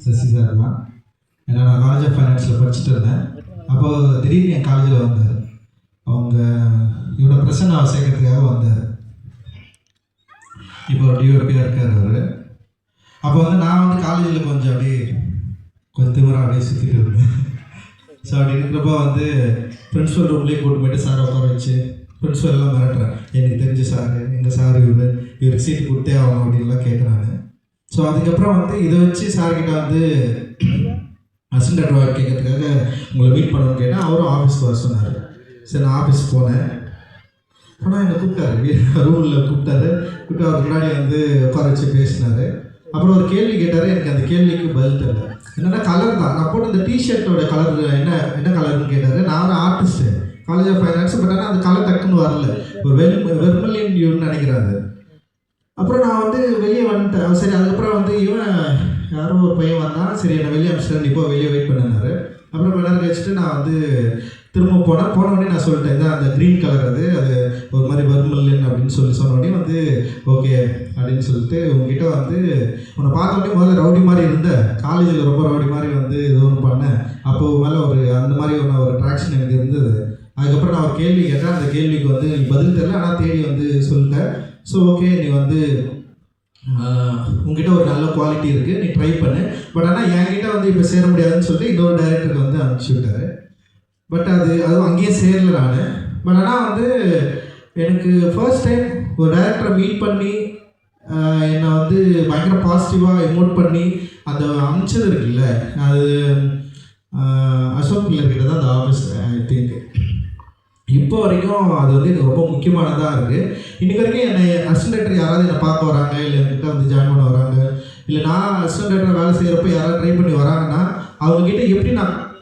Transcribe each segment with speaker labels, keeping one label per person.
Speaker 1: Sasi sir தான். ஏன்னா நான் காலேஜ் ஆஃப் ஃபைனான்ஸில் படிச்சுட்டு இருந்தேன். அப்போது திடீர்னு என் காலேஜில் வந்தார். அவங்க இவரோட பிரச்சனை சேர்க்கறதுக்காக வந்தார். இப்போ டிஓபியாக இருக்கார் அவர். அப்போ வந்து நான் வந்து காலேஜில் கொஞ்சம் திமிராக அப்படியே சுற்றிட்டு இருந்தேன். ஸோ அப்படி இருக்கிறப்போ வந்து பிரின்ஸிபல் ரூம்லேயே கூட்டு போய்ட்டு சாரை உட்கார வச்சு பிரின்ஸிபல் எல்லாம் மிரட்டுறேன். எனக்கு தெரிஞ்ச சார், எங்கள் சார் இவருக்கு சீட்டு கொடுத்தே ஆகணும் அப்படின்லாம் கேட்குறாங்க. ஸோ அதுக்கப்புறம் வந்து இதை வச்சு சார்கிட்ட வந்து அசிஸ்டன்ட் அட்வைஸ் கேட்கறதுக்காக உங்களை மீட் பண்ணணும்னு கேட்டால் அவரும் ஆஃபீஸ்க்கு வர சொன்னார். சரி நான் ஆஃபீஸ் போனேன். ஆனால் என்னை கூப்பிட்டாரு, ரூமில் கூப்பிட்டாரு. கூப்பிட்டு அவர் முன்னாடி வந்து உட்கார வச்சு பேசினார். அப்புறம் ஒரு கேள்வி கேட்டார். எனக்கு அந்த கேள்விக்கு பதில் தெரியல. என்னென்னா கலர் தான். நான் போட்டு இந்த டிஷர்ட்டோட கலர் என்ன கலர்னு கேட்டார். நான் ஒரு artist, college of finance. But ஆனால் அந்த கலர் டக்குன்னு வரல. ஒரு வெர்மலின் டியூன்னு நினைக்கிறாரு. அப்புறம் நான் வந்து வெளியே வந்துட்டேன். சரி அதுக்கப்புறம் வந்து இவன் யாரோ ஒரு பையன் வந்தான். சரி என்னை வெளியே அனுப்பிச்சிட்டேன், இப்போ வெளியே வெயிட் பண்ணினாரு. அப்புறம் கொஞ்ச நேரம் கழிச்சுட்டு நான் வந்து திரும்ப போனோடனே நான் சொல்லிட்டேன், இதான் அந்த க்ரீன் கலர், அது ஒரு மாதிரி வர்மல்லின் அப்படின்னு சொன்னோடனே வந்து ஓகே அப்படின்னு சொல்லிட்டு உங்ககிட்ட வந்து உன்னை பார்த்தோடனே முதல்ல ரவுடி மாதிரி இருந்தேன், காலேஜில் ரொம்ப ரவுடி மாதிரி வந்து ஏதோ ஒன்று பண்ணேன். அப்போது மேலே ஒரு அந்த மாதிரி ஒரு அட்ராக்ஷன் எனக்கு இருந்தது. அதுக்கப்புறம் நான் ஒரு கேள்வி கேட்டேன். அந்த கேள்விக்கு வந்து நீ பதில் தெரியல, ஆனால் தேடி வந்து சொல்லிட்டேன். ஸோ ஓகே நீ வந்து உங்ககிட்ட ஒரு நல்ல குவாலிட்டி இருக்குது, நீ ட்ரை பண்ணு. பட் ஆனால் என்கிட்ட வந்து இப்போ சேர முடியாதுன்னு சொல்லிட்டு இன்னொரு டைரக்டருக்கு வந்து அனுப்பிச்சி விட்டார். பட் அதுவும் அங்கேயே சேரல நான். பட் ஆனால் வந்து எனக்கு ஃபர்ஸ்ட் டைம் ஒரு டைரக்டரை மீட் பண்ணி என்னை வந்து பயங்கர பாசிட்டிவாக எமோட் பண்ணி அந்த அனுப்பிச்சது இருக்குல்ல, அது அசோக் பிள்ளர்கிட்ட தான் அந்த ஆஃபீஸ். ஐ திங்க் இப்போ வரைக்கும் அது வந்து எனக்கு ரொம்ப முக்கியமானதாக இருக்குது. இன்றைக்கி வரைக்கும் என்னை அசிஸ்டன்ட் டைரக்டர் யாராவது என்னை பார்க்க வராங்க, இல்லை என்கிட்ட வந்து ஜாயின் பண்ண வராங்க, இல்லை நான் அசிஸ்டன்ட் டைரக்டர் வேலை செய்கிறப்போ யாராவது ட்ரை பண்ணி வராங்கன்னா அவங்ககிட்ட எப்படி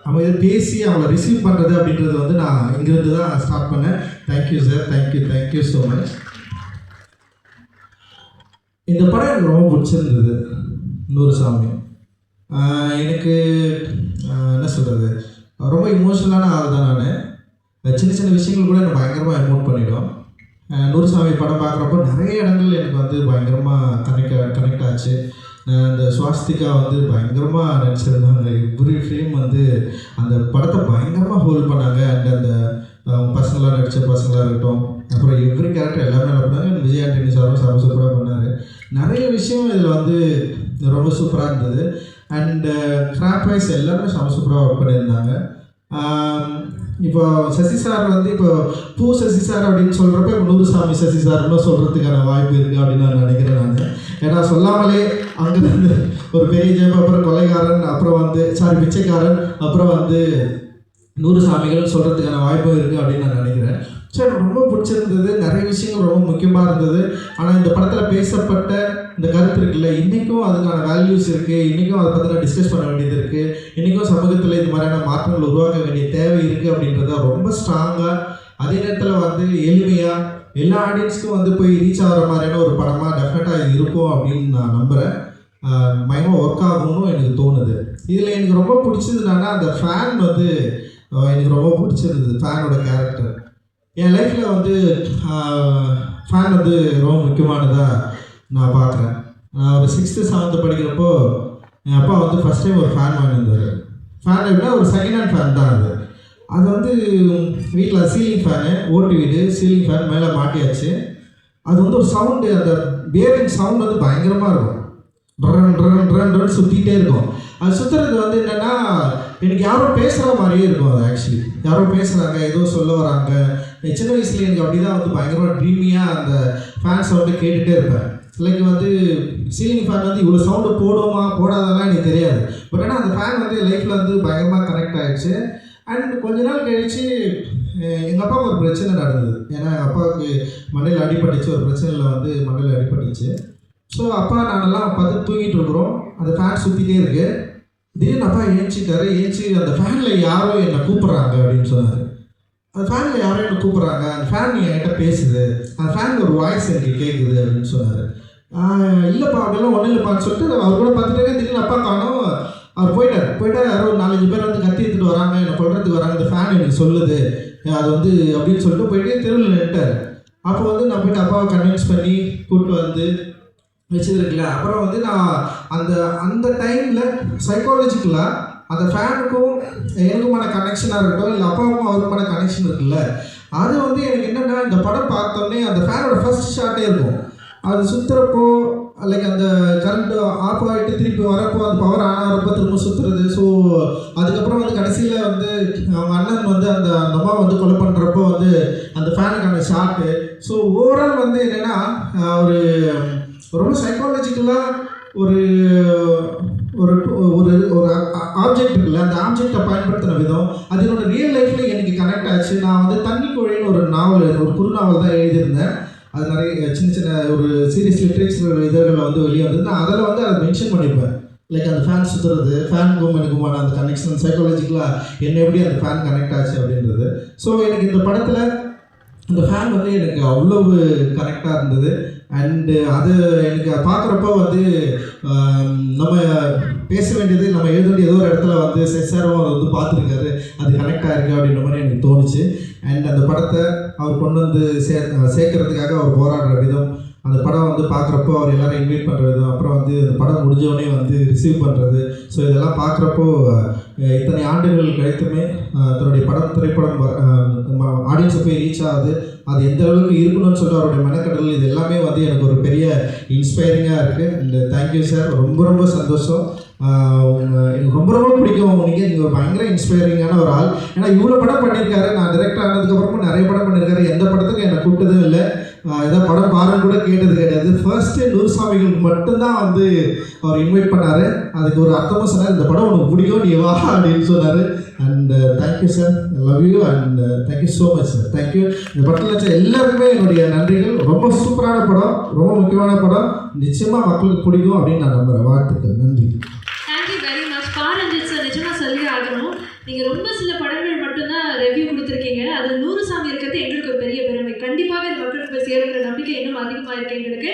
Speaker 1: நம்ம இதை பேசி அவங்கள ரிசீவ் பண்ணுறது அப்படின்றது வந்து நான் இங்கேருந்து தான் ஸ்டார்ட் பண்ணேன். Thank you sir, thank you so much. இந்த படம் எனக்கு ரொம்ப பிடிச்சிருந்தது. நூறு சாமி எனக்கு என்ன சொல்கிறது, ரொம்ப இமோஷனலான ஆள் தான் நான். சின்ன சின்ன விஷயங்கள் கூட எனக்கு பயங்கரமாக எமோட் பண்ணிவிடும். நூறு சாமி படம் பார்க்குறப்போ நிறைய இடங்கள் எனக்கு வந்து பயங்கரமாக கனெக்ட் ஆச்சு. அந்த சுவாஸ்திகா வந்து பயங்கரமாக நினச்சிருந்தாங்க. எவ்ரி ஃப்ரேம் வந்து அந்த படத்தை பயங்கரமாக ஹோல்ட் பண்ணாங்க. அண்ட் அந்த பசங்களாக நடித்த பசங்களாக இருக்கட்டும், அப்புறம் எவ்ரி கேரக்டர் எல்லாமே நல்லா பண்ணாங்க. விஜய் ஆண்டனி சாரும் சூப்பராக பண்ணார். நிறைய விஷயம் இதில் வந்து ரொம்ப சூப்பராக இருந்தது. அண்டு கிராஃப்ட் வைஸ் எல்லாருமே சூப்பராக ஒர்க் பண்ணியிருந்தாங்க. இப்போ சசி சார் வந்து இப்போ பூ சசி சார் அப்படின்னு சொல்கிறப்ப இப்போ நூறு சாமி சசி சார்னு சொல்கிறதுக்கான வாய்ப்பு இருக்குது அப்படின்னு நான் நினைக்கிறேன். நான் ஏன்னா சொல்லாமலே அங்கேருந்து ஒரு பெரிய ஜெயம், அப்புறம் கொலைகாரன், அப்புறம் வந்து பிச்சைக்காரன், அப்புறம் வந்து நூறு சாமிகள் சொல்கிறதுக்கான வாய்ப்பு இருக்குது அப்படின்னு நான் நினைக்கிறேன். ஸோ எனக்கு ரொம்ப பிடிச்சிருந்தது. நிறைய விஷயங்கள் ரொம்ப முக்கியமாக இருந்தது. ஆனால் இந்த படத்தில் பேசப்பட்ட இந்த கருத்து இருக்குல்ல, இன்றைக்கும் அதுக்கான வேல்யூஸ் இருக்குது. இன்றைக்கும் அதை பற்றி நான் டிஸ்கஸ் பண்ண வேண்டியது இருக்குது. இன்றைக்கும் சமூகத்தில் இது மாதிரியான மாற்றங்கள் உருவாக்க வேண்டிய தேவை இருக்குது அப்படின்றத ரொம்ப ஸ்ட்ராங்காக, அதே நேரத்தில் வந்து எளிமையாக எல்லா ஆடியன்ஸ்க்கும் வந்து போய் ரீச் ஆகிற மாதிரியான ஒரு படமாக டெஃபினட்டாக இது இருக்கும் அப்படின்னு நான் நம்புகிறேன். பயங்கரமாக ஒர்க் ஆகணும்னு எனக்கு தோணுது. இதில் எனக்கு ரொம்ப பிடிச்சதுனால அந்த ஃபேன் வந்து எனக்கு ரொம்ப பிடிச்சிருந்தது. ஃபேனோட கேரக்டர் என் லைஃப்பில் வந்து ஃபேன் வந்து ரொம்ப முக்கியமானதாக நான் பார்க்குறேன். நான் ஒரு 6th 7th படிக்கிறப்போ என் அப்பா வந்து ஃபஸ்ட் டைம் ஒரு ஃபேன் வாங்கியிருந்தார். ஃபேன் எப்படின்னா ஒரு செகண்ட் ஹேண்ட் ஃபேன் தான் அது வந்து வீட்டில் சீலிங் ஃபேனு, ஓட்டு வீடு, சீலிங் ஃபேன் மேலே மாட்டியாச்சு. அது வந்து ஒரு சவுண்டு, அந்த பேரிங் சவுண்ட் வந்து பயங்கரமாக இருக்கும். ட்ரன் சுற்றிகிட்டே இருக்கும். அது சுற்றுறது வந்து என்னென்னா எனக்கு யாரோ பேசுகிற மாதிரியே இருக்கும். அது ஆக்சுவலி யாரோ பேசுகிறாங்க, ஏதோ சொல்ல வராங்க. சின்ன வயசுல எனக்கு அப்படி தான் வந்து பயங்கரமாக ட்ரீமியாக அந்த ஃபேன் சவுண்டை கேட்டுகிட்டே இருப்பேன். லைக் வந்து சீலிங் ஃபேன் வந்து இவ்வளோ சவுண்டு போடுமா போடாதெல்லாம் எனக்கு தெரியாது. பட் ஆனால் அந்த ஃபேன் வந்து லைஃப்பில் வந்து பயங்கரமாக கனெக்ட் ஆகிடுச்சு. அண்ட் கொஞ்ச நாள் கழித்து எங்கள் அப்பாவுக்கு ஒரு பிரச்சனை நடந்தது. ஏன்னா எங்கள் அப்பாவுக்கு மண்டையில் அடிபட்டுச்சு. ஒரு பிரச்சனையில் வந்து மண்டையில் அடிபட்டுச்சு. ஸோ அப்பா நானெல்லாம் பார்த்து தூங்கிட்டு இருக்கிறோம். அந்த ஃபேன் சுற்றிட்டே இருக்குது. திடீர்னு அப்பா ஏஞ்சி அந்த ஃபேனில் யாரோ என்னை கூப்பிட்றாங்க அப்படின்னு சொன்னார். அந்த ஃபேனில் யாரோ என்னை கூப்பிட்றாங்க, அந்த ஃபேன் என்கிட்ட பேசுது, அந்த ஃபேனில் ஒரு வாய்ஸ் எனக்கு கேட்குது அப்படின்னு சொன்னார். இல்லைப்பா அப்படிலாம் ஒன்றும் இல்லைப்பான்னு சொல்லிட்டு அவர் கூட பார்த்துட்டே திடீர்னு அப்பா காணோம். அவர் போயிட்டார். யாரோ ஒரு 4-5 பேர் வந்து கத்தி எடுத்துகிட்டு வராங்க, என்னை கொள்றதுக்கு வராங்க, இந்த ஃபேன் எனக்கு சொல்லுது அது வந்து அப்படின்னு சொல்லிட்டு போயிட்டு தெருவில் நின்ட்டார். அப்போ வந்து நான் போய்ட்டு அப்பாவை கன்வின்ஸ் பண்ணி கூப்பிட்டு வந்து வச்சது இருக்குல்ல. அப்புறம் வந்து நான் அந்த அந்த டைமில் சைக்காலஜிக்கலாக அந்த ஃபேனுக்கும் எனக்குமான கனெக்ஷனாக இருக்கட்டும், இல்லை அப்பாவுக்கும் அவருக்குமான கனெக்ஷன் இருக்குல்ல, அது வந்து எனக்கு என்னென்னா இந்த படம் பார்த்தோன்னே அந்த ஃபேனோட ஃபர்ஸ்ட் ஷாட்டே இருக்கும். அது சுற்றுறப்போ லைக் அந்த கரண்ட் ஆஃப் ஆகிட்டு திருப்பி வரப்போ அந்த பவர் ஆன் ஆகிறப்போ திரும்ப சுற்றுறது. ஸோ அதுக்கப்புறம் வந்து கடைசியில் வந்து அவங்க அண்ணன் வந்து அந்த அந்த அம்மா வந்து கொலை பண்ணுறப்போ வந்து அந்த ஃபேனுக்கான ஷாட்டு. ஸோ ஓவரால் வந்து என்னென்னா ஒரு ரொம்ப சைக்காலஜிக்கலாக ஒரு ஒரு ஒரு ஒரு ஆப்ஜெக்ட் இருக்குல்ல, அந்த ஆப்ஜெக்டை பயன்படுத்தின விதம் அது என்னோட ரியல் லைஃப்பில் எனக்கு கனெக்ட் ஆச்சு. நான் வந்து தண்ணி கோழின்னு ஒரு நாவல், ஒரு குறு நாவல் தான் எழுதியிருந்தேன். அது நிறைய சின்ன சின்ன ஒரு சீரியஸ் லிட்ரேச்சர் இதழ்களில் வந்து வெளியே வந்தது. நான் அதில் வந்து அதை மென்ஷன் பண்ணிப்பேன். லைக் அந்த ஃபேன் சுற்றுறது, ஃபேனுக்கும் எனக்குமான அந்த கனெக்ஷன் சைக்காலஜிக்கலாக என்ன எப்படி அந்த ஃபேன் கனெக்ட் ஆச்சு அப்படின்றது. ஸோ எனக்கு இந்த படத்தில் அந்த ஃபேன் வந்து எனக்கு அவ்வளவு கனெக்டாக இருந்தது. அண்டு அது எனக்கு பார்க்குறப்போ வந்து நம்ம பேச வேண்டியது, நம்ம எழுத வேண்டிய ஏதோ ஒரு இடத்துல வந்து சேரும் அதை வந்து பார்த்துருக்காரு, அது கனெக்ட் ஆகிருக்கு அப்படின்ற மாதிரி எனக்கு தோணுச்சு. அண்ட் அந்த படத்தை அவர் கொண்டு வந்து சேர்க்கறதுக்காக அவர் போராடுற விதம், அந்த படம் வந்து பார்க்குறப்போ அவர் எல்லோரும் இன்வைட் பண்ணுற விதம், அப்புறம் வந்து அந்த படம் முடிஞ்சவொடனே வந்து ரிசீவ் பண்ணுறது. ஸோ இதெல்லாம் பார்க்குறப்போ இத்தனை ஆண்டுகள் கழித்துமே தன்னுடைய திரைப்படம் ஆடியன்ஸை போய் ரீச் ஆகுது, அது எந்த அளவுக்கு இருக்கணும்னு சொல்லிட்டு அவருடைய மெனக்கடல், இது எல்லாமே வந்து எனக்கு ஒரு பெரிய இன்ஸ்பைரிங்காக இருக்குது. அண்ட் தேங்க்யூ சார், ரொம்ப ரொம்ப சந்தோஷம். எனக்கு ரொம்ப ரொம்ப பிடிக்கும் நீங்கள் ஒரு பயங்கர இன்ஸ்பைரிங்கான ஒரு ஆள். ஏன்னா இவ்வளோ படம் பண்ணியிருக்காரு, நான் டைரக்டர் ஆனதுக்கப்புறமா நிறைய படம் பண்ணியிருக்காரு, எந்த படத்துக்கும் என்னை கூப்பிட்டதும் இல்லை, ஏதோ படம் பாருன்னு கூட கேட்டது கிடையாது. ஃபர்ஸ்ட்டு நூறுசாமிகளுக்கு மட்டும்தான் வந்து அவர் இன்வைட் பண்ணார். அதுக்கு ஒரு அர்த்தமும் சொன்னார், இந்த படம் உனக்கு பிடிக்கும் நீ வா அப்படின்னு சொன்னார். And thank you sir, love you and thank you so much sir. Thank you. இந்த படத்தில் வச்ச எல்லாருக்குமே என்னுடைய நன்றிகள். ரொம்ப சூப்பரான படம், ரொம்ப முக்கியமான படம், நிச்சயமாக மக்களுக்கு பிடிக்கும் அப்படின்னு நான் நம்புகிறேன். வாழ்த்துக்கள், நன்றி.
Speaker 2: Thank you very much. Pa Ranjith sir, நிஜமாக சொல்லி ஆகணும், நீங்கள் ரொம்ப சில படங்கள் மட்டும்தான் ரெவ்யூ கொடுத்துருக்கீங்க, அது 100 சாமி இருக்கிறது எங்களுக்கு ஒரு பெரிய பெருமை. கண்டிப்பாக இது மக்களுக்கு போய் சேருங்கிற நம்பிக்கை இன்னும் அதிகமாக இருக்குது எங்களுக்கு.